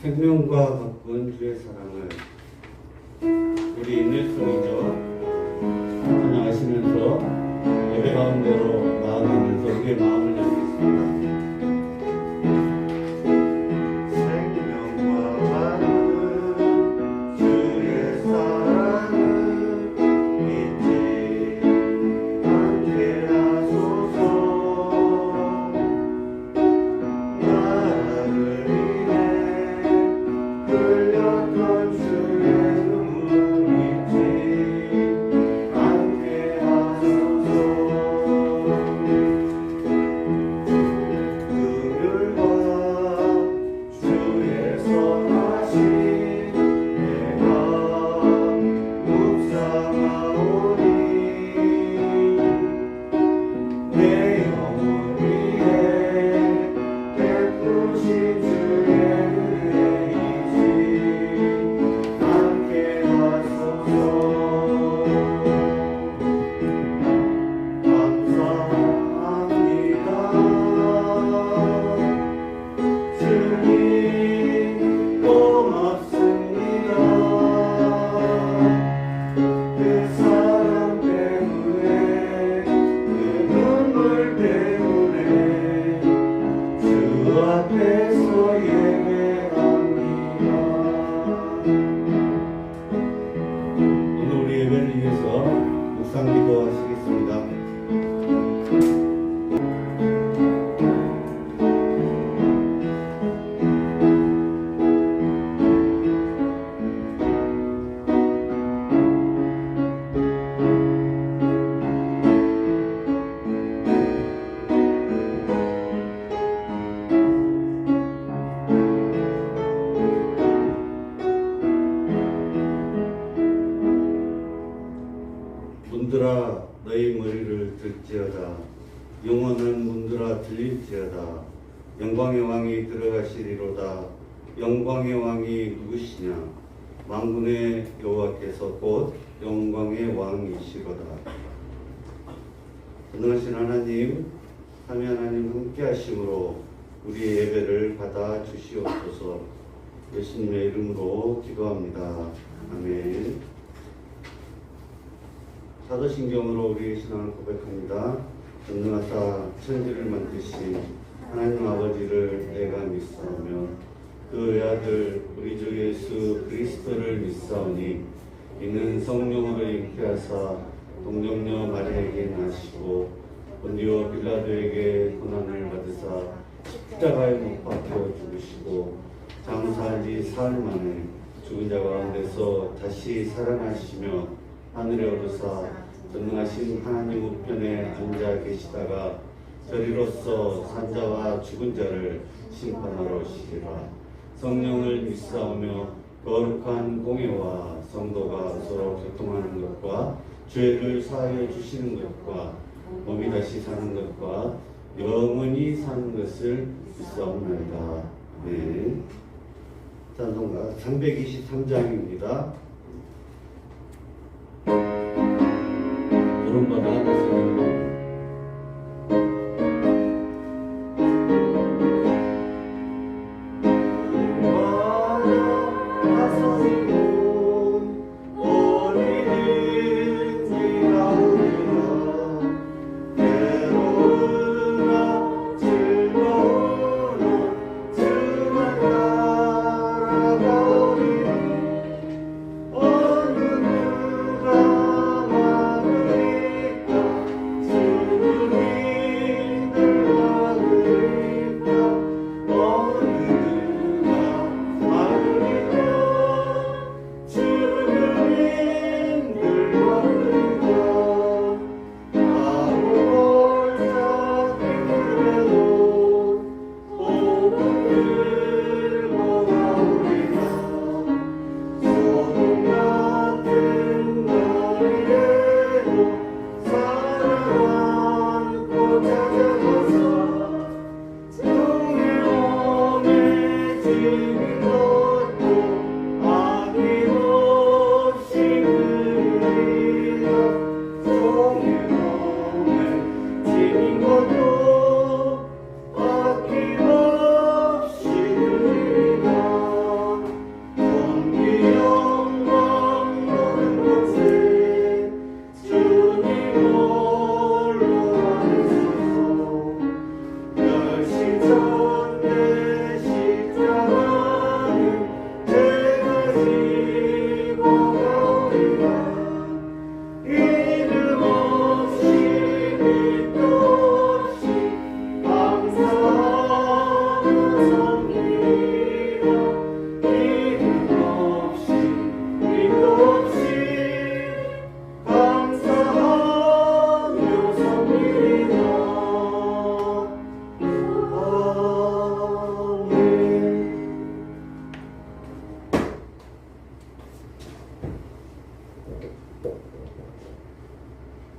생명과 바꾼 주의 사랑을 우리 인일성이죠. 찬양하시면서 예배 가운데로 나아가면서 우리의 마음을 열겠습니다. 문들아 너희 머리를 들지어다. 영원한 문들아 들릴지어다. 영광의 왕이 들어가시리로다. 영광의 왕이 누구시냐? 만군의 여호와께서 곧 영광의 왕이시로다. 전능하신 하나님, 삼위 하나님 함께 하심으로 우리의 예배를 받아 주시옵소서. 예수님의 이름으로 기도합니다. 아멘. 사도신경으로 우리의 신앙을 고백합니다. 전능하사 천지를 만드신 하나님 아버지를 내가 믿사오며 그 외아들 우리 주 예수 그리스도를 믿사오니 이는 성령으로 잉태하사 동정녀 마리아에게 나시고 본디오 빌라도에게 고난을 받으사 십자가에 못 박혀 죽으시고 장사한 지 사흘 만에 죽은 자 가운데서 다시 살아나시며 하늘에 오르사 전능하신 하나님 우편에 앉아 계시다가 저리로서 산자와 죽은 자를 심판하러 오시리라. 성령을 믿사오며 거룩한 공예와 성도가 서로 교통하는 것과 죄를 사하여 주시는 것과 몸이 다시 사는 것과 영원히 사는 것을 믿사옵나이다. 네. 찬송가 323장입니다. 부름받아 나서는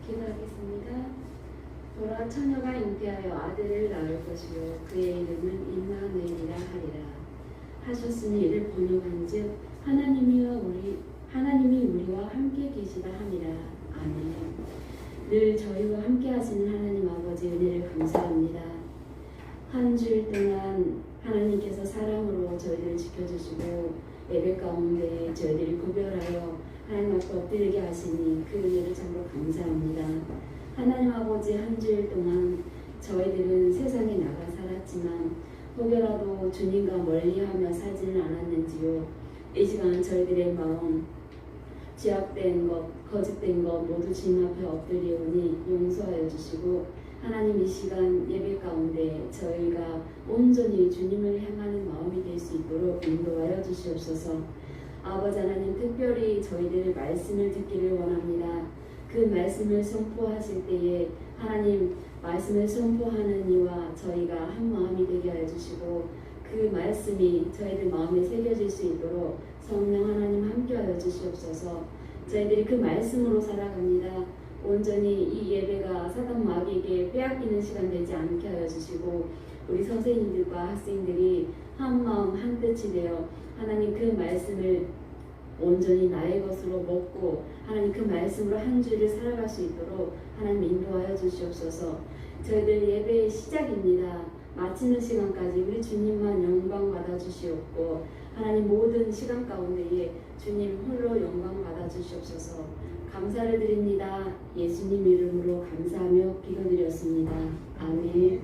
기도하겠습니다. 보라 처녀가 잉태하여 아들을 낳을 것이요 그의 이름은 임마누엘이라 하리라 하셨으니 이를 번역한즉 하나님이 우리와 함께 계시다 함이라. 아멘. 늘 저희와 함께 하시는 하나님 아버지 은혜를 감사합니다. 한 주일 동안 하나님께서 사랑으로 저희를 지켜주시고 예배 가운데 저희들이 구별하여 하나님 앞에 엎드리게 하시니 그 은혜를 참으로 감사합니다. 하나님 아버지 한 주일 동안 저희들은 세상에 나가 살았지만 혹여라도 주님과 멀리하며 살지는 않았는지요. 이 시간 저희들의 마음 죄악된 것, 거짓된 것 모두 주님 앞에 엎드리오니 용서하여 주시고 하나님 이 시간 예배 가운데 저희가 온전히 주님을 향하는 마음이 될 수 있도록 인도하여 주시옵소서. 아버지 하나님 특별히 저희들 말씀을 듣기를 원합니다. 그 말씀을 선포하실 때에 하나님 말씀을 선포하는 이와 저희가 한 마음이 되게 하여 주시고 그 말씀이 저희들 마음에 새겨질 수 있도록 성령 하나님 함께하여 주시옵소서. 저희들이 그 말씀으로 살아갑니다. 온전히 이 예배가 사단 마귀에게 빼앗기는 시간 되지 않게 하여 주시고 우리 선생님들과 학생들이 한 마음 한 뜻이 되어 하나님 그 말씀을 온전히 나의 것으로 먹고 하나님 그 말씀으로 한 주를 살아갈 수 있도록 하나님 인도하여 주시옵소서. 저희들 예배의 시작입니다. 마치는 시간까지 우리 주님만 영광 받아 주시옵고 하나님 모든 시간 가운데에 주님 홀로 영광 받아 주시옵소서. 감사를 드립니다. 예수님 이름으로 감사하며 기도드렸습니다. 아멘.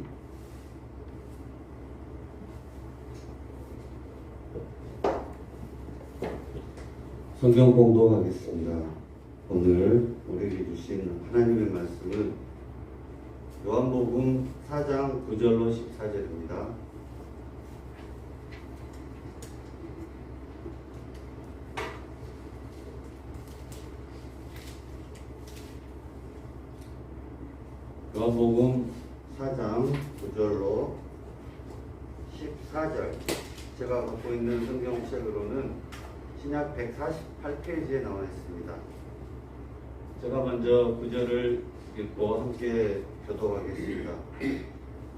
성경 공독하겠습니다. 오늘 우리에게 주신 하나님의 말씀은 요한복음 4장 9절로 14절입니다. 요한복음 4장 9절로 14절. 제가 갖고 있는 성경책으로는 신약 148페이지에 나와 있습니다. 제가 먼저 9절을 읽고 함께 교독하겠습니다.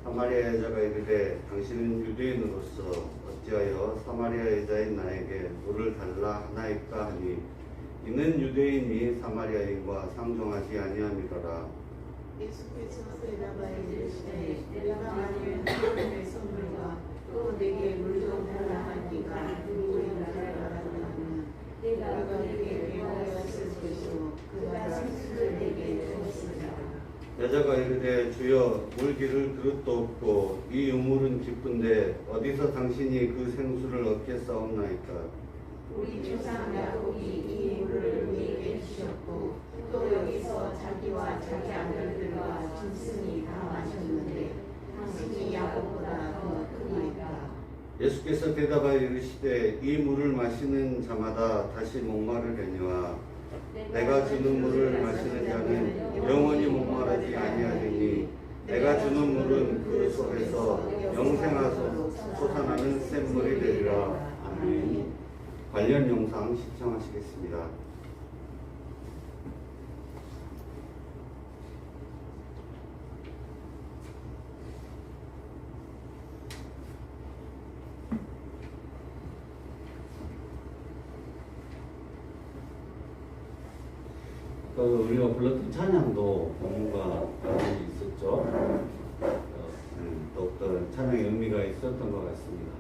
사마리아 여자가 이르되 당신은 유대인으로서 어찌하여 사마리아 여자인 나에게 물을 달라 하나이까 하니 이는 유대인이 사마리아인과 상종하지 아니함이로라. 예수께서 대답하여 이르시되 내가 만일 하나님의 선물과 또 내게 물 좀 달라 하니까 누구의 달라고 하면 내가 그에게 배워였을 것이요 그가 생수를 내게 주었으리라. 여자가 이르되 주여 물기를 그릇도 없고 이 우물은 깊은데 어디서 당신이 그 생수를 얻겠사옵나이까. 우리 조상 야곱이 이 물을 우리에게 주셨고 또 여기서 자기와 자기 아들들과 짐승이 다 마셨는데 당신이 야곱보다 더 크나이까. 예수께서 대답하여 이르시되 이 물을 마시는 자마다 다시 목마르려니와 내가 주는 물을 마시는 자는 영원히 목마르지 아니하리니 내가 주는 물은 그 속에서 영생하소 솟아나는 샘물이 되리라. 아멘. 관련 영상 시청하시겠습니다. 우리가 불렀던 찬양도 뭔가 있었죠. 더욱더 찬양의 의미가 있었던 것 같습니다.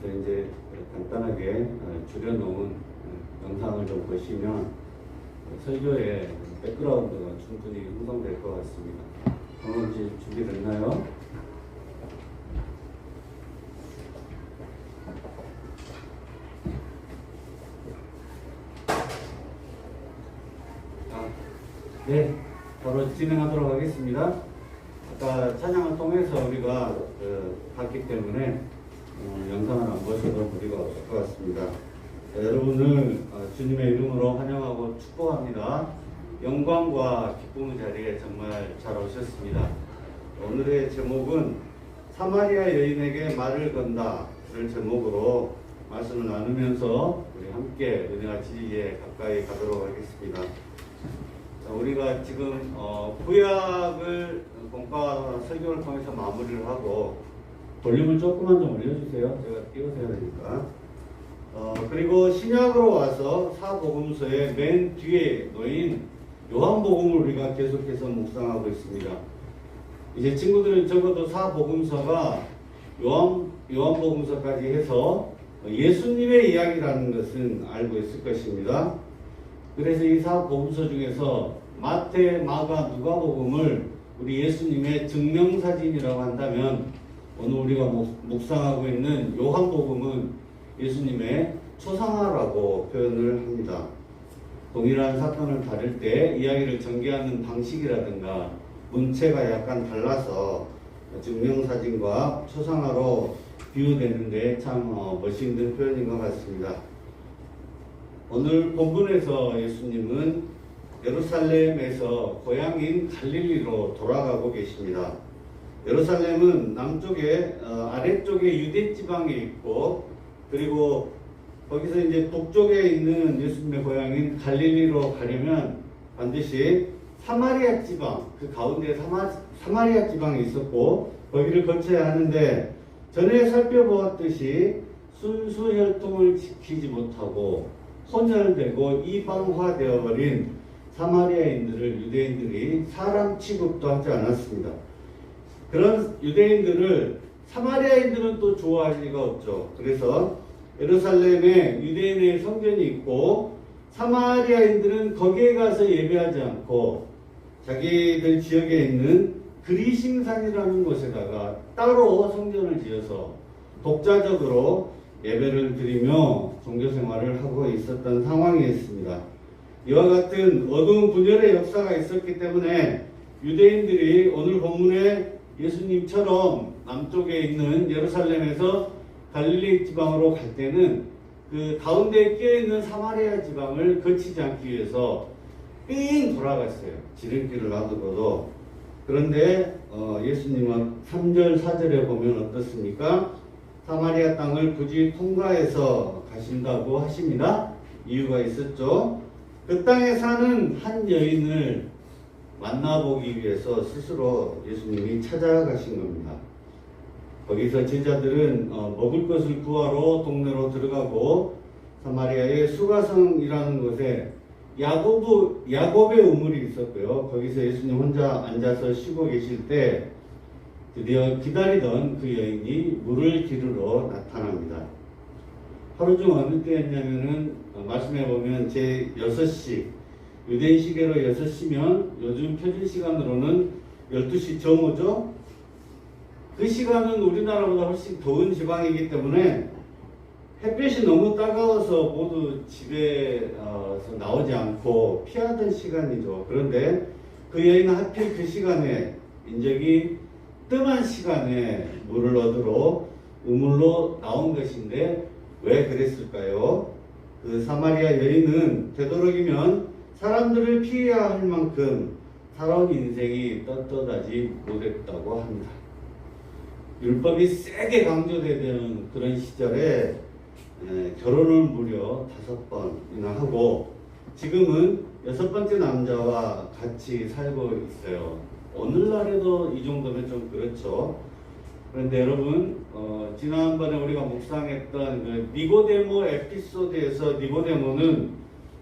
그래서 이제 간단하게 줄여놓은 영상을 좀 보시면 설교의 백그라운드가 충분히 형성될 것 같습니다. 그럼 이제 준비됐나요? 네, 바로 진행하도록 하겠습니다. 아까 찬양을 통해서 우리가 봤기 때문에 영상을 안 보셔도 무리가 없을 것 같습니다. 자, 여러분을 주님의 이름으로 환영하고 축복합니다. 영광과 기쁨의 자리에 정말 잘 오셨습니다. 오늘의 제목은 사마리아 여인에게 말을 건다를 제목으로 말씀을 나누면서 우리 함께 은혜와 진리에 가까이 가도록 하겠습니다. 자, 우리가 지금 구약을 공과 설교를 통해서 마무리를 하고 볼륨을 조금만 좀 올려주세요. 제가 띄워서 해야 되니까. 그리고 신약으로 와서 사복음서의 맨 뒤에 놓인 요한복음을 우리가 계속해서 묵상하고 있습니다. 이제 친구들은 적어도 사복음서가 요한복음서까지 해서 예수님의 이야기라는 것은 알고 있을 것입니다. 그래서 이 사복음서 중에서 마태, 마가, 누가복음을 우리 예수님의 증명사진이라고 한다면 오늘 우리가 묵상하고 있는 요한복음은 예수님의 초상화라고 표현을 합니다. 동일한 사건을 다룰 때 이야기를 전개하는 방식이라든가 문체가 약간 달라서 증명사진과 초상화로 비유되는데 참 멋있는 표현인 것 같습니다. 오늘 본문에서 예수님은 예루살렘에서 고향인 갈릴리로 돌아가고 계십니다. 예루살렘은 남쪽에 아래쪽에 유대 지방에 있고 그리고 거기서 이제 북쪽에 있는 예수님의 고향인 갈릴리로 가려면 반드시 사마리아 지방, 그 가운데 사마리아 지방이 있었고 거기를 거쳐야 하는데 전에 살펴보았듯이 순수 혈통을 지키지 못하고 혼혈되고 이방화되어 버린 사마리아인들을 유대인들이 사람 취급도 하지 않았습니다. 그런 유대인들을 사마리아인들은 또 좋아할 리가 없죠. 그래서 예루살렘에 유대인의 성전이 있고 사마리아인들은 거기에 가서 예배하지 않고 자기들 지역에 있는 그리심산이라는 곳에다가 따로 성전을 지어서 독자적으로 예배를 드리며 종교생활을 하고 있었던 상황이었습니다. 이와 같은 어두운 분열의 역사가 있었기 때문에 유대인들이 오늘 본문에 예수님처럼 남쪽에 있는 예루살렘에서 갈릴리 지방으로 갈 때는 그 가운데에 끼어있는 사마리아 지방을 거치지 않기 위해서 삥 돌아갔어요. 지름길을 놔두고도. 그런데 예수님은 3절 4절에 보면 어떻습니까? 사마리아 땅을 굳이 통과해서 가신다고 하십니다. 이유가 있었죠. 그 땅에 사는 한 여인을 만나보기 위해서 스스로 예수님이 찾아가신 겁니다. 거기서 제자들은 먹을 것을 구하러 동네로 들어가고 사마리아의 수가성이라는 곳에 야곱의 우물이 있었고요. 거기서 예수님 혼자 앉아서 쉬고 계실 때 드디어 기다리던 그 여인이 물을 기르러 나타납니다. 하루 중 어느 때였냐면은 말씀해 보면 제 6시 유대인 시계로 6시면 요즘 표준 시간으로는 12시 정오죠. 그 시간은 우리나라보다 훨씬 더운 지방이기 때문에 햇볕이 너무 따가워서 모두 집에서 나오지 않고 피하던 시간이죠. 그런데 그 여인은 하필 그 시간에 인적이 뜸한 시간에 물을 얻으러 우물로 나온 것인데 왜 그랬을까요? 그 사마리아 여인은 되도록이면 사람들을 피해야 할 만큼 살아온 인생이 떳떳하지 못했다고 합니다. 율법이 세게 강조되는 그런 시절에 결혼을 무려 5번이나 하고 지금은 6번째 남자와 같이 살고 있어요. 오늘날에도 이 정도면 좀 그렇죠. 그런데 여러분 지난번에 우리가 묵상했던 그 니고데모 에피소드에서 니고데모는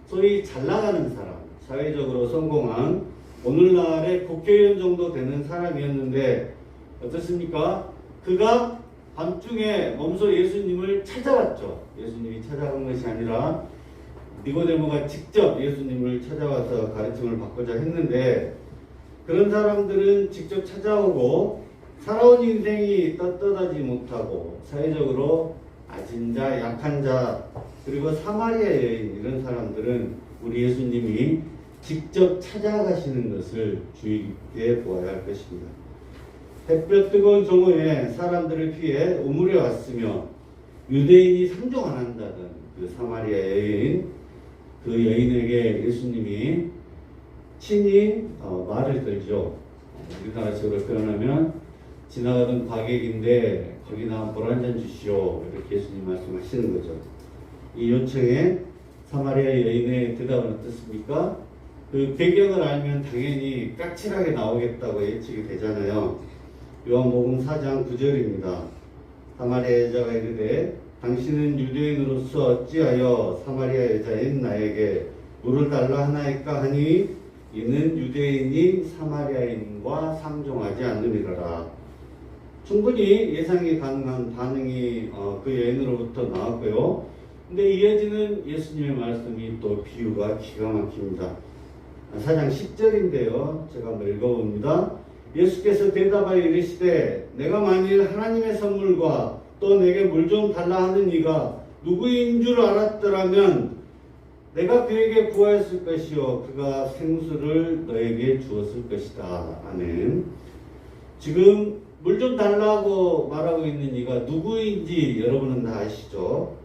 소위 잘나가는 사람, 사회적으로 성공한 오늘날의 국회의원 정도 되는 사람이었는데 어떻습니까? 그가 밤중에 몸소 예수님을 찾아왔죠. 예수님이 찾아간 것이 아니라 니고데모가 직접 예수님을 찾아와서 가르침을 받고자 했는데 그런 사람들은 직접 찾아오고 살아온 인생이 떳떳하지 못하고 사회적으로 아진 자, 약한 자, 그리고 사마리아 여인 이런 사람들은 우리 예수님이 직접 찾아가시는 것을 주의 깊게 보아야 할 것입니다. 햇볕 뜨거운 정오에 사람들을 피해 우물에 왔으며 유대인이 상종 안 한다던 그 사마리아 여인, 그 여인에게 예수님이 친히 말을 걸죠. 우리나라식으로 표현하면 지나가던 과객인데 저기나 물 한 잔 주시오, 이렇게 예수님 말씀하시는 거죠. 이 요청에 사마리아 여인의 대답은 어떻습니까? 그 배경을 알면 당연히 까칠하게 나오겠다고 예측이 되잖아요. 요한복음 4장 9절입니다. 사마리아 여자가 이르되 당신은 유대인으로서 어찌하여 사마리아 여자인 나에게 물을 달라 하나이까 하니 이는 유대인이 사마리아인과 상종하지 않느니라. 충분히 예상이 가능한 반응이 그 여인으로부터 나왔고요. 근데 이어지는 예수님의 말씀이 또 비유가 기가 막힙니다. 4장 10절인데요. 제가 한번 읽어봅니다. 예수께서 대답하여 이르시되 내가 만일 하나님의 선물과 또 내게 물 좀 달라 하는 이가 누구인 줄 알았더라면 내가 그에게 구하였을 것이요 그가 생수를 너에게 주었을 것이다. 아멘. 지금 물 좀 달라고 말하고 있는 이가 누구인지 여러분은 다 아시죠?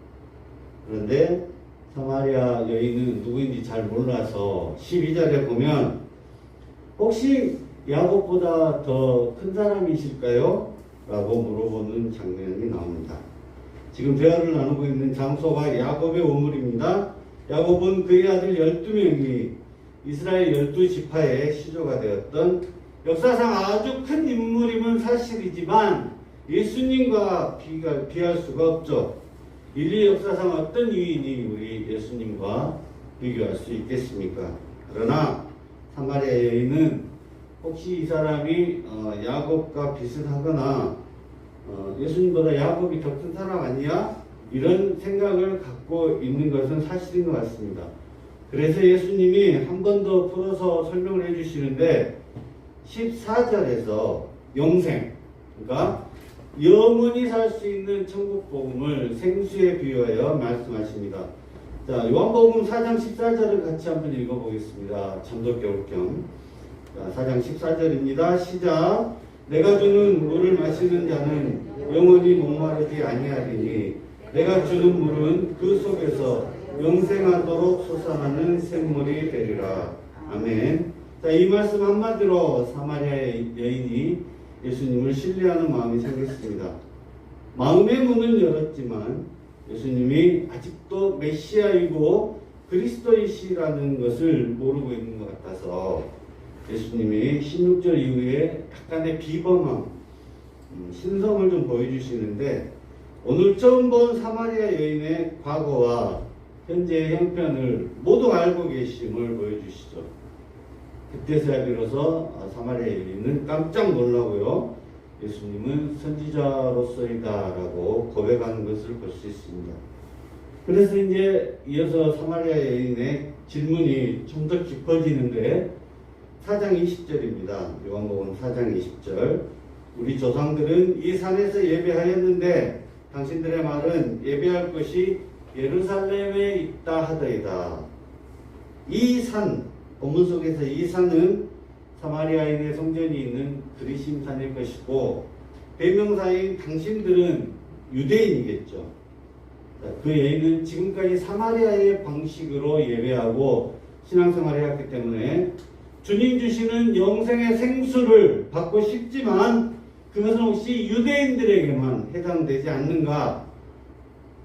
그런데 사마리아 여인은 누구인지 잘 몰라서 12절에 보면 혹시 야곱보다 더 큰 사람이실까요? 라고 물어보는 장면이 나옵니다. 지금 대화를 나누고 있는 장소가 야곱의 우물입니다. 야곱은 그의 아들 12명이 이스라엘 12지파의 시조가 되었던 역사상 아주 큰 인물임은 사실이지만 예수님과 비할 수가 없죠. 인류 역사상 어떤 유인이 우리 예수님과 비교할 수 있겠습니까? 그러나 사마리아 여인은 혹시 이 사람이 야곱과 비슷하거나 예수님보다 야곱이 더 큰 사람 아니야? 이런 생각을 갖고 있는 것은 사실인 것 같습니다. 그래서 예수님이 한 번 더 풀어서 설명을 해주시는데 14절에서 영생, 그러니까 영원히 살 수 있는 천국 복음을 생수에 비유하여 말씀하십니다. 자, 요한복음 4장 14절을 같이 한번 읽어보겠습니다. 잠도 깨울 겸. 자, 4장 14절입니다. 시작. 내가 주는 물을 마시는 자는 영원히 목마르지 아니하리니 내가 주는 물은 그 속에서 영생하도록 솟아나는 샘물이 되리라. 아멘. 자, 이 말씀 한마디로 사마리아 여인이 예수님을 신뢰하는 마음이 생겼습니다. 마음의 문은 열었지만 예수님이 아직도 메시아이고 그리스도이시라는 것을 모르고 있는 것 같아서 예수님이 16절 이후에 약간의 비범함, 신성을 좀 보여주시는데 오늘 처음 본 사마리아 여인의 과거와 현재의 형편을 모두 알고 계심을 보여주시죠. 그때서야 비로소 사마리아 여인은 깜짝 놀라고요. 예수님은 선지자로서이다 라고 고백하는 것을 볼 수 있습니다. 그래서 이제 이어서 사마리아 여인의 질문이 좀 더 깊어지는데 4장 20절입니다. 요한복음 4장 20절. 우리 조상들은 이 산에서 예배하였는데 당신들의 말은 예배할 것이 예루살렘에 있다 하더이다. 이 산, 본문 속에서 이 산은 사마리아인의 성전이 있는 그리심산일 것이고 대명사인 당신들은 유대인이겠죠. 그 여인은 지금까지 사마리아의 방식으로 예배하고 신앙생활을 해왔기 때문에 주님 주시는 영생의 생수를 받고 싶지만 그것은 혹시 유대인들에게만 해당되지 않는가?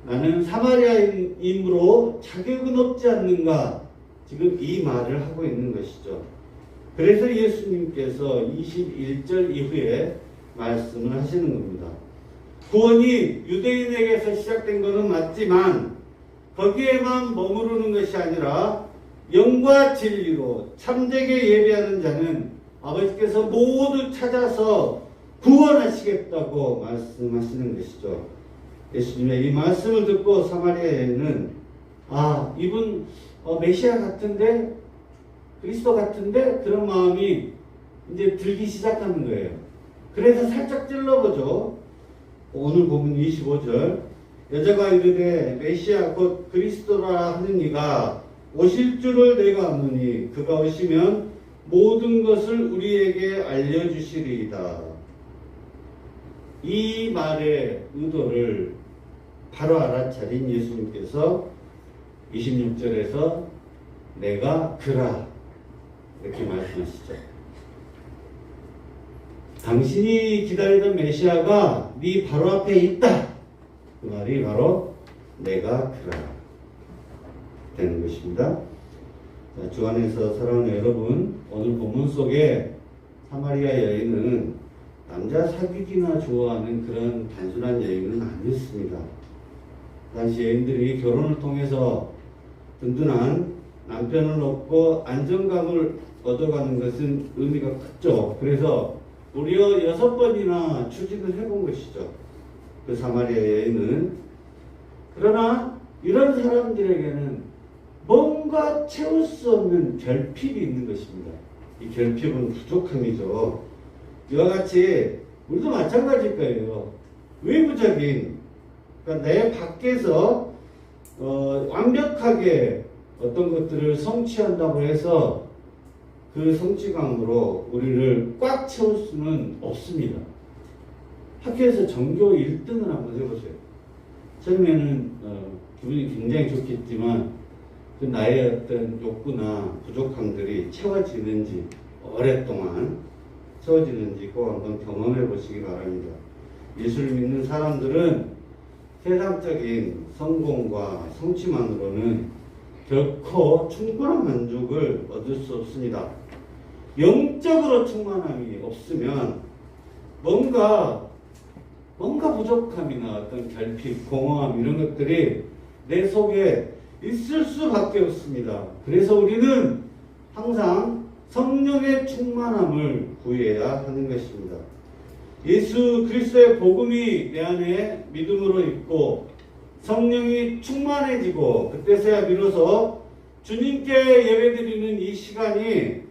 나는 사마리아인으로 자격은 없지 않는가? 지금 이 말을 하고 있는 것이죠. 그래서 예수님께서 21절 이후에 말씀을 하시는 겁니다. 구원이 유대인에게서 시작된 것은 맞지만 거기에만 머무르는 것이 아니라 영과 진리로 참되게 예배하는 자는 아버지께서 모두 찾아서 구원하시겠다고 말씀하시는 것이죠. 예수님의 이 말씀을 듣고 사마리아 여인은 이분 메시아 같은데, 그리스도 같은데, 그런 마음이 이제 들기 시작하는 거예요. 그래서 살짝 찔러보죠. 오늘 보면 25절. 여자가 이르되 메시아 곧 그리스도라 하는 이가 오실 줄을 내가 아노니 그가 오시면 모든 것을 우리에게 알려주시리이다. 이 말의 의도를 바로 알아차린 예수님께서 26절에서 내가 그라 이렇게 말씀하시죠. 당신이 기다리던 메시아가 네 바로 앞에 있다. 그 말이 바로 내가 그라 되는 것입니다. 자, 주 안에서 사랑하는 여러분, 오늘 본문 속에 사마리아 여인은 남자 사귀기나 좋아하는 그런 단순한 여인은 아니었습니다. 당시 여인들이 결혼을 통해서 든든한 남편을 얻고 안정감을 얻어가는 것은 의미가 컸죠. 그래서 무려 6번이나 추진을 해본 것이죠. 그 사마리아 여인은. 그러나 이런 사람들에게는 뭔가 채울 수 없는 결핍이 있는 것입니다. 이 결핍은 부족함이죠. 이와 같이 우리도 마찬가지일 거예요. 외부적인, 그러니까 내 밖에서 완벽하게 어떤 것들을 성취한다고 해서 그 성취감으로 우리를 꽉 채울 수는 없습니다. 학교에서 전교 1등을 한번 해보세요. 처음에는 기분이 굉장히 좋겠지만 그 나의 어떤 욕구나 부족함들이 채워지는지, 오랫동안 채워지는지 꼭 한번 경험해 보시기 바랍니다. 예수를 믿는 사람들은 세상적인 성공과 성취만으로는 결코 충분한 만족을 얻을 수 없습니다. 영적으로 충만함이 없으면 뭔가 부족함이나 어떤 결핍, 공허함 이런 것들이 내 속에 있을 수밖에 없습니다. 그래서 우리는 항상 성령의 충만함을 구해야 하는 것입니다. 예수 그리스도의 복음이 내 안에 믿음으로 있고 성령이 충만해지고 그때서야 비로소 주님께 예배드리는 이 시간이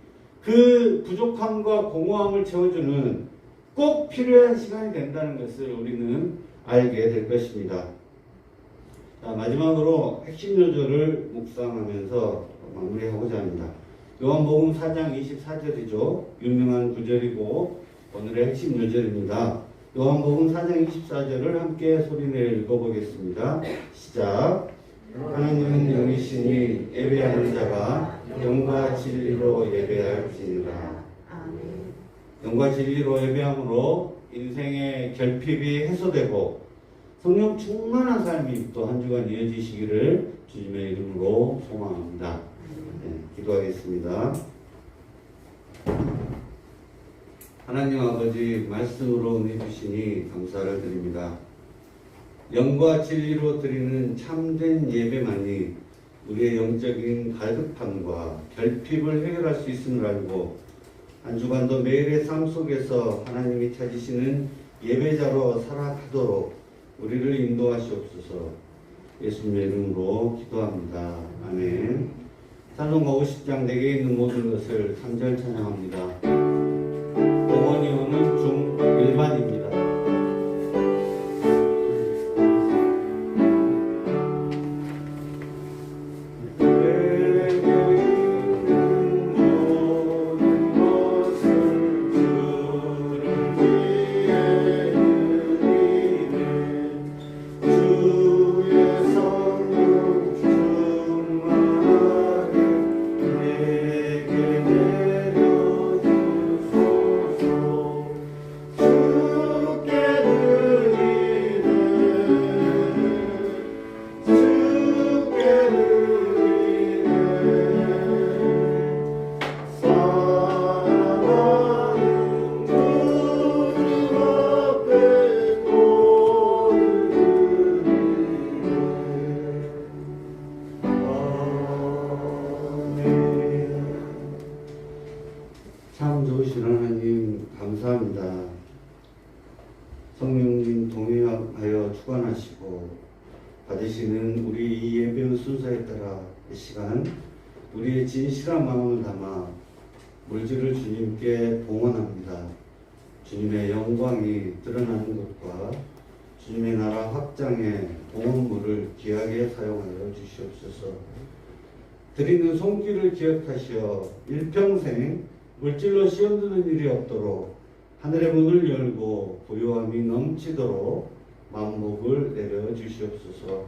그 부족함과 공허함을 채워주는 꼭 필요한 시간이 된다는 것을 우리는 알게 될 것입니다. 자, 마지막으로 핵심 요절을 묵상하면서 마무리하고자 합니다. 요한복음 4장 24절이죠. 유명한 구절이고 오늘의 핵심 요절입니다. 요한복음 4장 24절을 함께 소리내어 읽어보겠습니다. 시작. 하나님은 영이시니 예배하는 자가 영과 진리로 예배할지니라. 영과 진리로 예배함으로 인생의 결핍이 해소되고 성령 충만한 삶이 또 한 주간 이어지시기를 주님의 이름으로 소망합니다. 네, 기도하겠습니다. 하나님 아버지 말씀으로 은혜 주시니 감사를 드립니다. 영과 진리로 드리는 참된 예배만이 우리의 영적인 갈급함과 결핍을 해결할 수 있음을 알고 한 주간도 매일의 삶 속에서 하나님이 찾으시는 예배자로 살아가도록 우리를 인도하시옵소서. 예수님의 이름으로 기도합니다. 아멘. 찬송가 50장 내게 있는 모든 것을 3절 찬양합니다. 동원이 오는 중 1반입니다. 참 좋으신 하나님 감사합니다. 성령님 동행하여 주관하시고 받으시는 우리 이 예배의 순서에 따라 이 시간 우리의 진실한 마음을 담아 물질을 주님께 봉헌합니다. 주님의 영광이 드러나는 것과 주님의 나라 확장에 봉헌물을 귀하게 사용하여 주시옵소서. 드리는 손길을 기억하시어 일평생 물질로 시험드는 일이 없도록 하늘의 문을 열고 부요함이 넘치도록 만복을 내려 주시옵소서.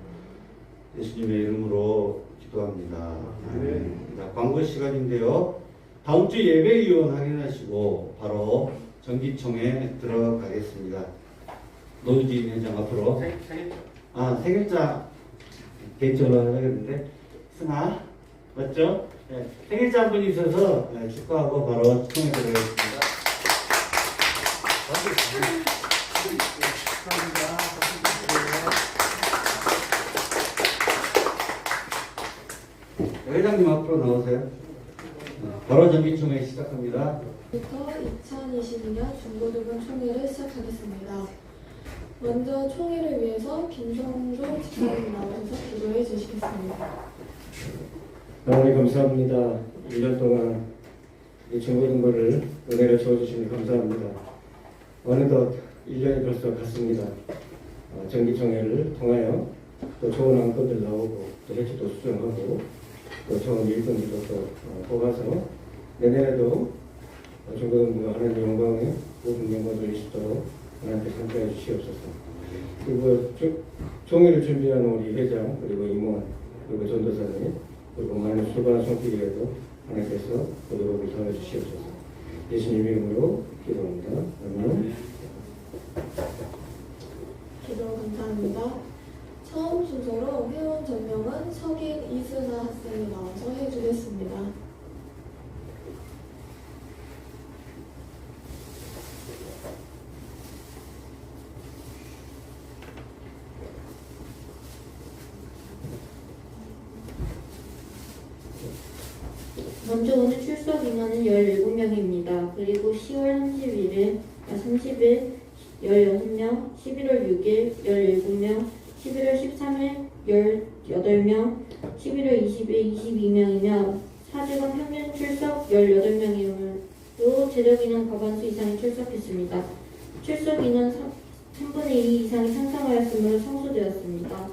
예수님의 이름으로 기도합니다. 아멘. 자, 광고 시간인데요. 다음 주 예배 이원 확인하시고 바로 정기총회 들어가겠습니다. 노유진 회장 앞으로. 생일자 개인적으로 해야겠는데 승아 맞죠? 네, 생일자 한 분 있어서 축하하고 바로 총회 들어가겠습니다. 회장님 앞으로 나오세요. 바로 정기총회 시작합니다. 부터 2022년 중고등부 총회를 시작하겠습니다. 먼저 총회를 위해서 김성조 집사님 나오셔서 기도해 주시겠습니다. 하나님 감사합니다. 1년 동안 이 중고등부를 은혜를 주어주시니 감사합니다. 어느덧 1년이 벌써 갔습니다. 정기총회를 통하여 또 좋은 안건들 나오고 또 해치도 수정하고 또 좋은 일꾼들도 또 뽑아서 내년에도 중고등부가 하나님 영광에 모든 영광 돌리시도록 하나님께 감사해 주시옵소서. 그리고 총회를 준비하는 우리 회장 그리고 임원 그리고 전도사님 그리고 많은 수고한 손길이라도 하나님께서 보도록을 더해 주시옵소서. 예수님 이름으로 기도합니다. 아멘. 기도 감사합니다. 처음 순서로 회원 전명은 석인 이순아 학생이 나와서 해주겠습니다. 먼저 오늘 출석 인원은 17명입니다. 그리고 10월 30일 16명, 11월 6일 17명, 11월 13일 18명, 11월 20일 22명이며 4주간 평균 출석 18명이므로 제적 인원 과반수 이상이 출석했습니다. 출석 인원 3분의 2 이상이 찬성하였으므로 성수되었습니다.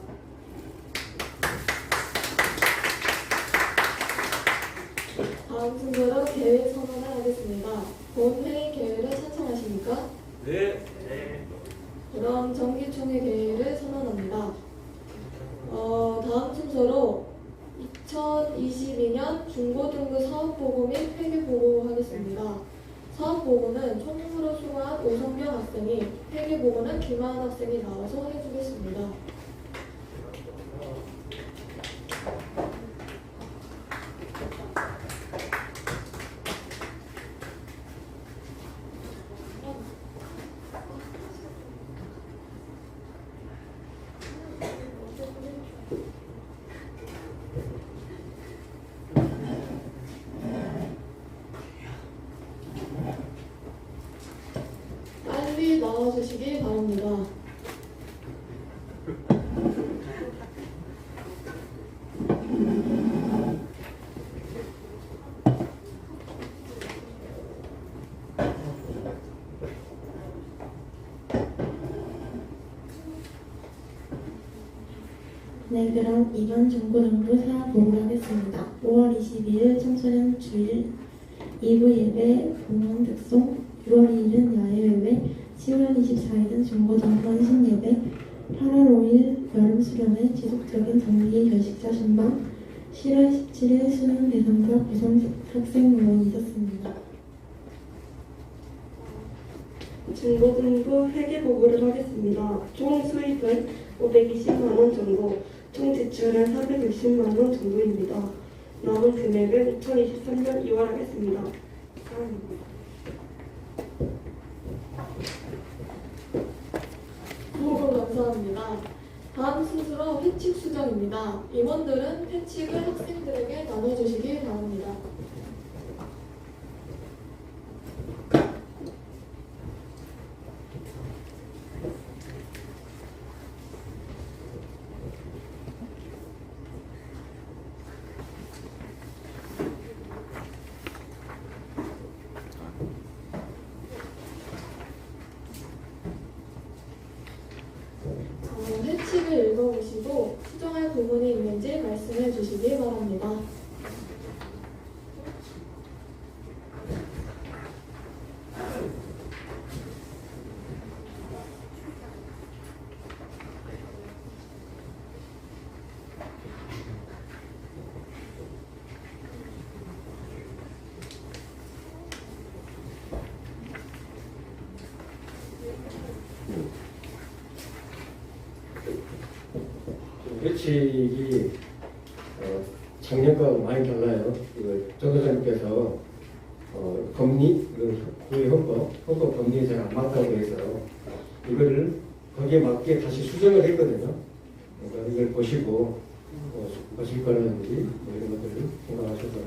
다음 순서로 계획 선언을 하겠습니다. 본 회의 계획을 찬성하십니까? 네. 그럼 정기총회 계획을 선언합니다. 다음 순서로 2022년 중고등부 사업보고 및 회계보고 하겠습니다. 사업보고는 총무로 수고한 오성경 학생이, 회계보고는 김하은 학생이 나와서 해주겠습니다. 빨리 나와주시기 바랍니다. 네, 그럼 이번 중고등부 사업 보고를 하겠습니다. 5월 22일 청소년 주일 2부 예배 공원 특송, 6월 2일은 야외 예배, 10월 24일은 중고등부 헌신 예배, 8월 5일 여름 수련회 지속적인 정기 결식자 신방, 10월 17일 수능 대상자 구성 학생 모임이 있었습니다. 중고등부 회계보고를 하겠습니다. 총 수입은 520만원 정도, 총 지출은 460만원 정도입니다. 남은 금액은 2023년 2월 하겠습니다. 보고 감사합니다. 다음 순서로 회칙 수정입니다. 임원들은 회칙을 학생들에게 나눠주시기 바랍니다. 회칙을 읽어보시고 수정할 부분이 있는지 말씀해 주시기 바랍니다. 규칙이 작년과 많이 달라요. 전도사님께서 법리, 그 헌법 법리에 잘 안 맞다고 해서 이거를 거기에 맞게 다시 수정을 했거든요. 그러니까 이걸 보시고 보실 거라든지 뭐 이런 것들을 생각하셔서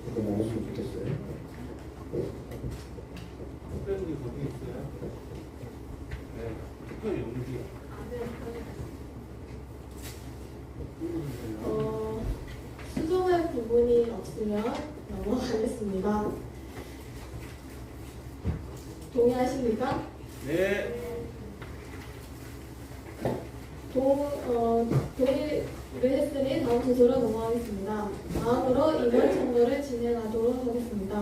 이렇게 나눴으면 좋겠어요. 특별히 거기 있어요? 네, 특별히 용기. 수정할 부분이 없으면 넘어가겠습니다. 동의하십니까? 네. 동의를 했으니 다음 순서로 넘어가겠습니다. 다음으로 이번 선거를 진행하도록 하겠습니다.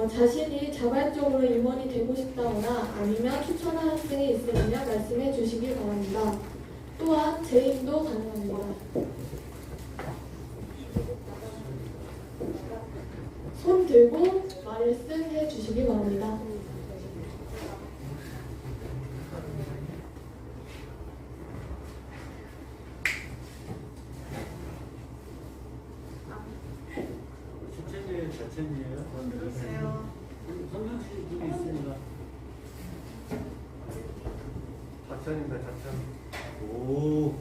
자신이 자발적으로 임원이 되고 싶다거나 아니면 추천한 학생이 있으면 말씀해 주시기 바랍니다. 또한 재임도 가능합니다. 손 들고 말씀해 주시기 바랍니다. 추천이에요, 자천이에요? 손 들었어요. 선정 씨 분이 있습니다. 자천입니다, 자천. 오.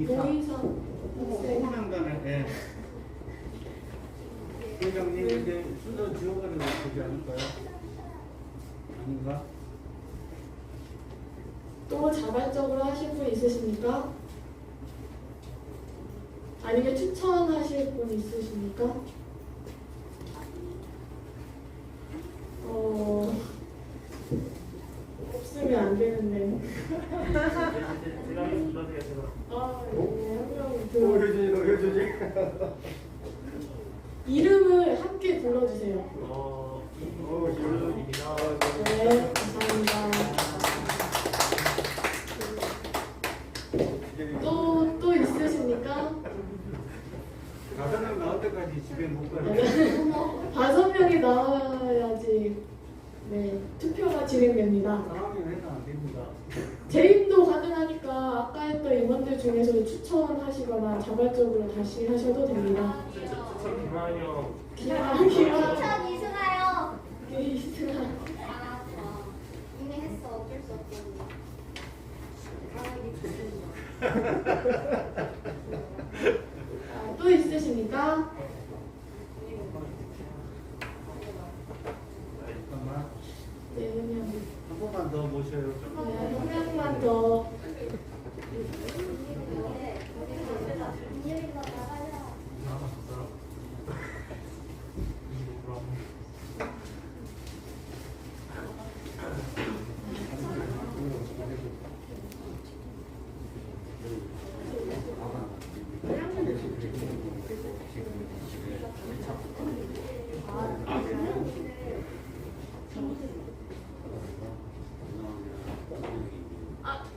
노이선 호명단에, 예. 회장님, 이제 순서 지워가는 거 되지 않을까요? 아닌가? 또 자발적으로 하실 분 있으십니까? 아니면 추천하실 분 있으십니까? 없으면 안 되는데. 제가 하겠습니다, 제가. 효준이. 이름을 함께 불러주세요. 이효준입니다. 네, 감사합니다. 또 있으십니까? 5명 나올 때까지 집에 못 가요. 5명이 나와야지 네, 투표가 진행됩니다. 상황이 해서 안 됩니다. 재임도 가능하니까 아까 했던 임원들 중에서 추천하시거나 자발적으로 다시 하셔도 됩니다. 추천 김한영. 기왕 추천 이승하요. 이승아. 알았어. 이미 했어. 어쩔 수 없어. 또 있으십니까? 잠깐만. 네, 그냥 한 번만 더 모셔요. 한 명만 더.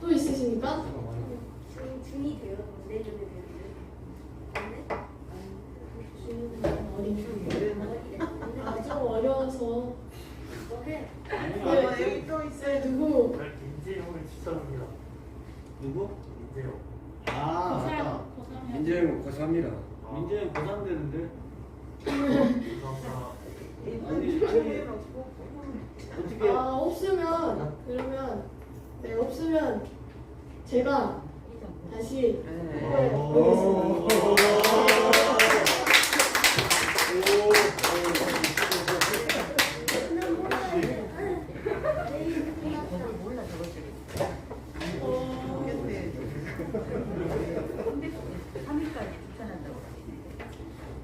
또 있으십니까? 중이 돼요. 내년에 되는데. 아주 어려워서. 여기 또 있어요. 누구? 민재용을 추천합니다. 누구? 민재용. 아, 맞다. 민재형 고3입니다. 민재는 고3 되는데. 감사합니다. 어떻게. 없으면 그러면 네 없으면 제가 다시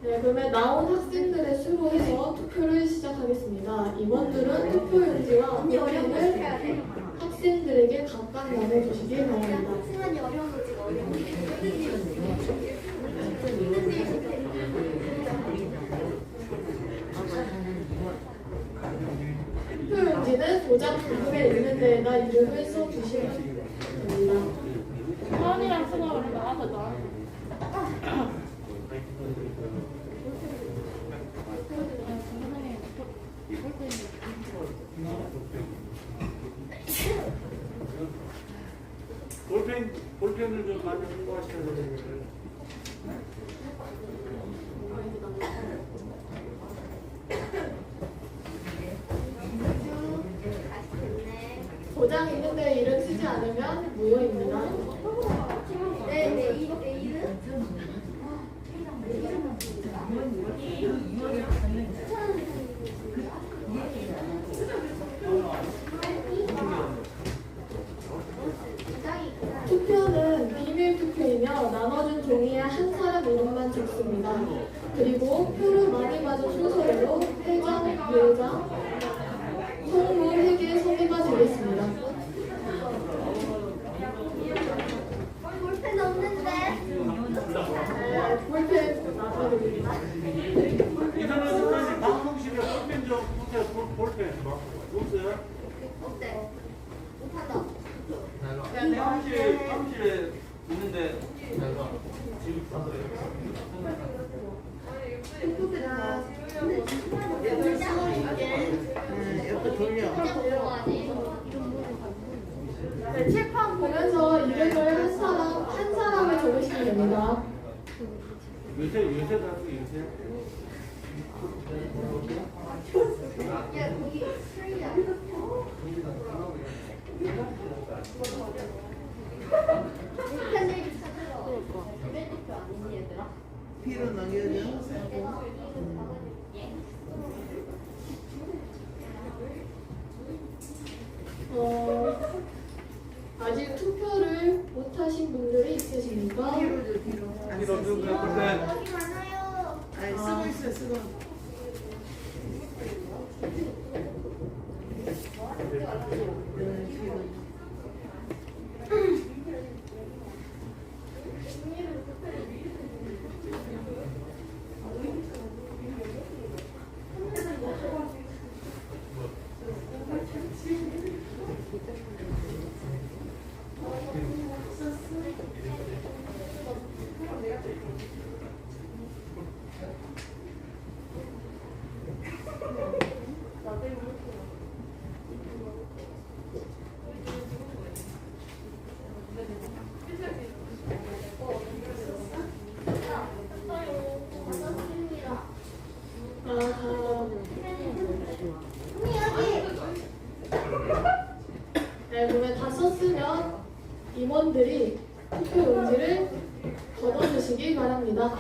네, 그러면 나온 학생들의 수로 해서 투표를 시작하겠습니다. 임원들은 투표용지와 우편을 학생들에게 각각 나눠주시기 바랍니다. 승환이 어려운 거 지금 어려운 거. 투표용지는 도장 부분에 있는 데에다 이름을 써주시면 됩니다. 서원이랑 승아 우리 나가서 나. 볼펜을 좀 많이 홍보하셔야 되는데. 도장 있는데 이름 쓰지 않으면 무효입니다. 네, 이름? 투표는 비밀 투표이며 나눠준 종이에 한 사람 이름만 적습니다. 그리고 표를 많이 받은 순서대로 회장, 예장, 송무, 회계, 소개가 되겠습니다. 볼펜 없는데? 볼펜 나눠드립니다. 이사는 선생님 방송실에 볼펜 좀 보세요. 볼펜 없어요? 어때? 못한다. 사무실에 있는데 지금 옆에 돌려. 네, 칠판 보면서 이름을 한 사람을 적으시면 됩니다. 요새 다수 요새. 야, 거기 술이야. 볼펜을 찾으러. 비밀 투표 아니니, 얘들아? 피로 넘겨줘. 아직 투표를 못하신 분들이 있으십니까? 피로 줘, 피로. 피로 줘, 볼펜. 여기 많아요. 아니, 쓰고 있어, 쓰고. 네, 그러면 다 썼으면 임원들이 투표 용지를 걷어주시기 바랍니다.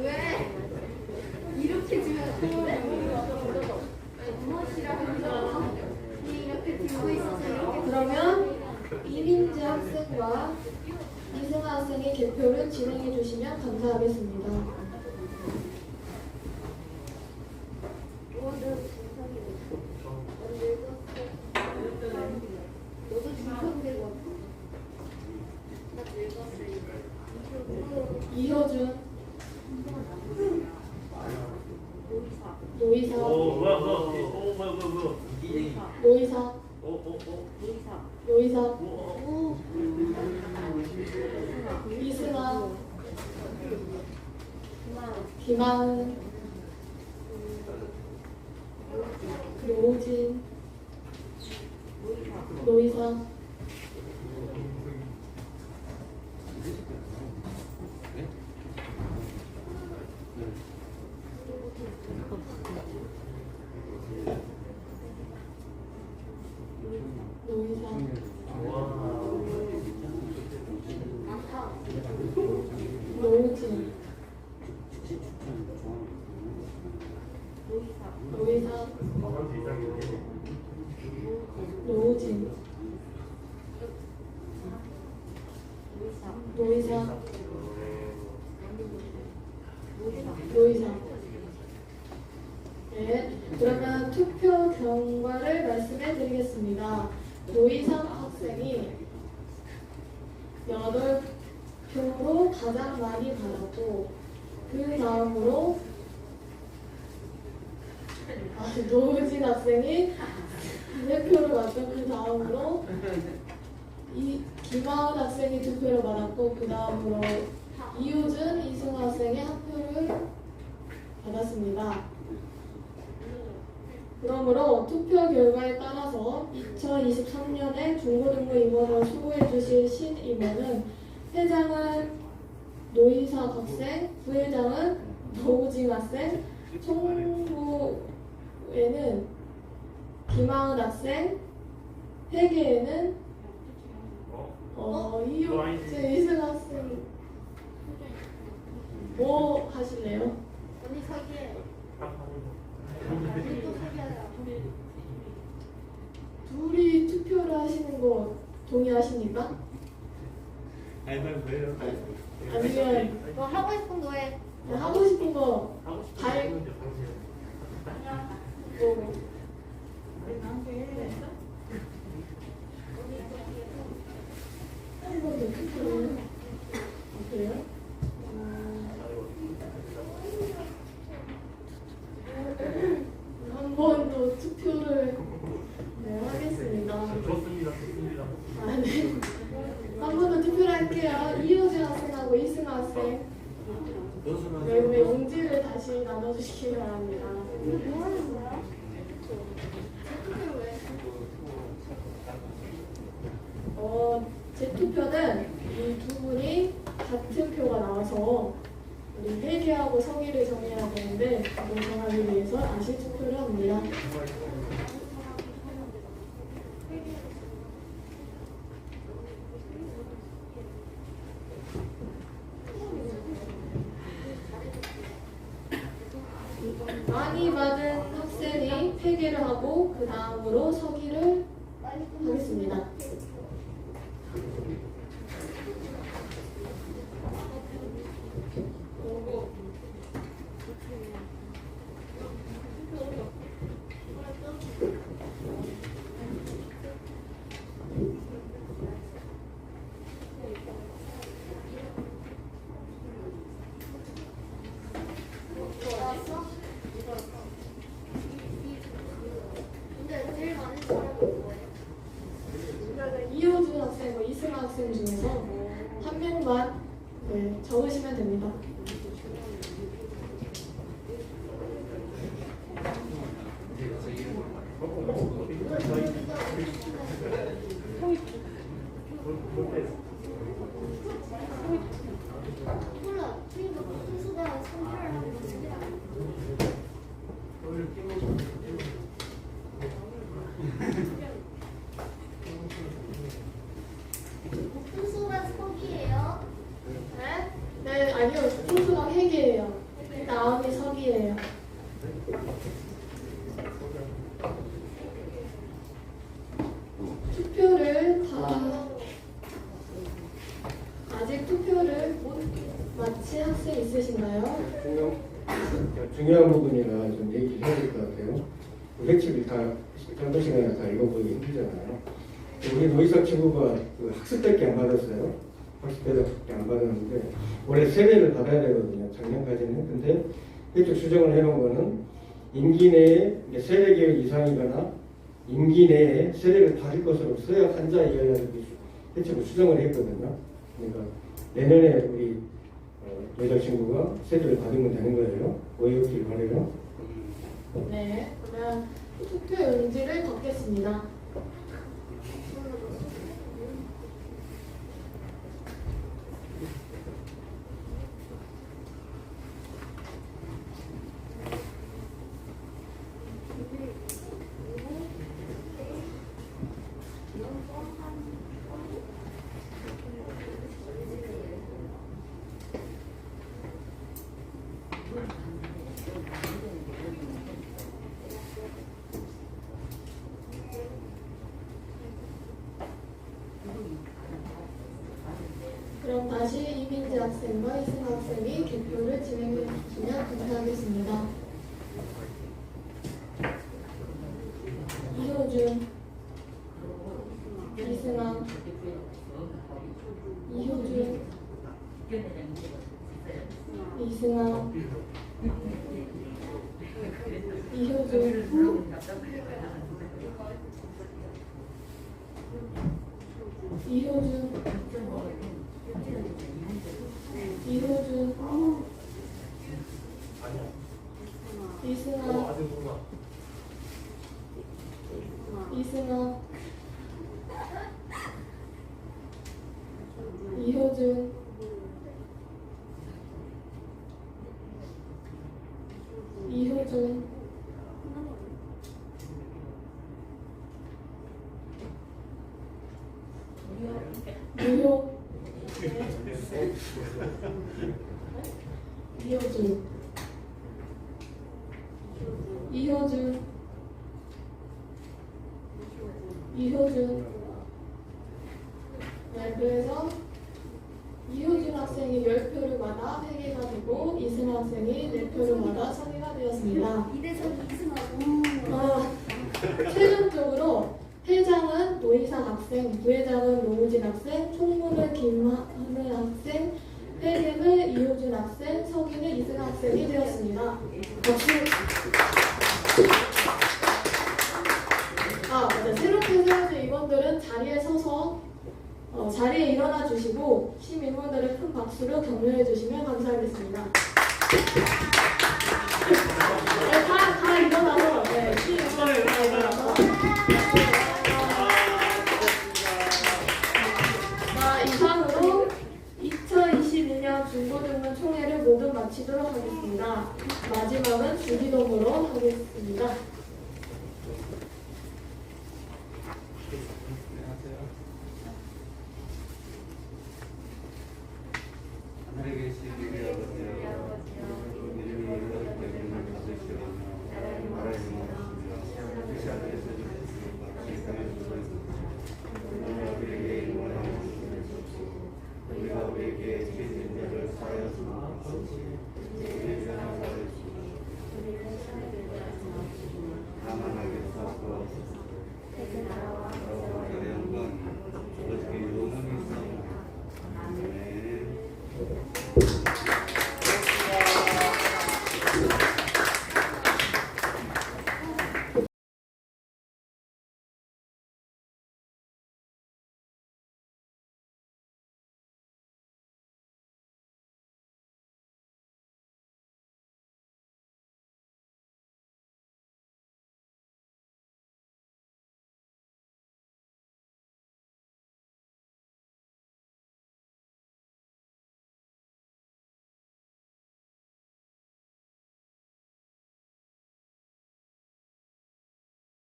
왜? 이렇게 주면 이렇게 들고 있어서 이렇게 그러면 이민재 학생과 이승아 학생의 개표를 진행해 주시면 감사하겠습니다. 너도 중성되고 나 늙었으니까. 이효준, 노이사, 뭐야. 노이사, 노이사, 이승아, 김하은, 그리고 오진, 노이사, 노이사, 노우진, 노이사, 노우진, 노이사, 노이사. 네, 그러면 투표 결과를 말씀해 드리겠습니다. 노이상 학생이 8표로 가장 많이 받았고 그 다음으로 노우진 학생이 2표를 받고 그 다음으로 김하은 학생이 2표를 받았고 그 다음으로 이효준, 이승우 학생이 1표를 받았습니다. 그러므로 투표 결과에 따라서 2023년에 중고등부 임원을 수고해 주실 신임원은 회장은 노희석 학생, 부회장은 노우진 학생, 총무에는 김하은 학생, 회계에는 이효준, 이승우 학생 뭐 하실래요? 언니 서기에. 언니 또 서기하자. 둘이 투표를 하시는 거 동의하십니까? 왜요? 아니면 너 하고 싶은 거 해. 하고 싶은 거 발- 뭐 한 번도 투표를 그래요? 한 번도 투표를 네, 하겠습니다. 좋습니다. 좋습니다. 아, 네. 한 번도 투표를 할게요. 이효진 학생하고 이승아 학생. 네, 용지를 다시 나눠주시기 바랍니다. 뭐 하는 거야? 제 투표는 이 두 분이 같은 표가 나와서 우리 회계하고 서기를 정해야 되는데 그걸 정하기 위해서 다시 투표를 합니다. 많이 받은 학생이 회계를 하고 그 다음으로 서기를 하겠습니다. 나왔어? 근데 제일 많은 사람은 뭐예요? 이효준 학생, 이승아 학생 중에서 한 명만 네, 적으시면 됩니다. 몰라. 그러니까 순수가 선별을 하는 건데. 순수가 서기예요. 네? 네, 아니요. 순수가 회계예요. 다음이 서기예요. 투표를 다 아직 투표를 못 마친 학생 있으신가요? 중요한 부분이라 좀 얘기해야 될 것 같아요. 회칙을 다 짧은 시간에 다 읽어보기 힘들잖아요. 우리 노희석 친구가 그 학습밖에 안 받았어요. 학습밖에 안 받았는데 원래 세배를 받아야 되거든요. 작년까지는. 근데 회칙 수정을 해놓은 거는 임기 내에 세배 계획 이상이거나 임기 내에 세배를 받을 것으로 써야 한자 이하를 회칙을 수정을 했거든요. 그러니까 내년에 우리 여자친구가 세배를 받으면 되는 거예요. 오해 없길 바래요. 네, 그러면 투표 용지를 걷겠습니다. 그럼 다시 이민지 학생과 이승아 학생이 개표를 진행해 주시면 감사하겠습니다. 이효준, 이승아, 이효준, 이승아, 이효준, 이효준, 이효준, 이승아, 이승아, 이효준, 이효준, 유효, 이효준, 이효준, 이효준. 네, 그래서 이효준 학생이 10표를 받아 회계가 되고 이승아 학생이 4표를 받아 처리가 되었습니다. 이대성 이승하고 최종적으로 회장은 노희상 학생, 부회장은 노우진 학생, 총무는 김하늘 학생, 회계는 이효준 학생, 서기는 이승아 학생이 되었습니다. 박수. 맞아. 새롭게 세워진 임원들은 자리에 서서 자리에 일어나 주시고 심임원들의 큰 박수로 격려해 주시면 감사하겠습니다. 네, 다 일어나서 심임원들 다 일어나서 이상으로 2022년 중고등부 총회를 모두 마치도록 하겠습니다. 마지막은 주기도모로 하겠습니다.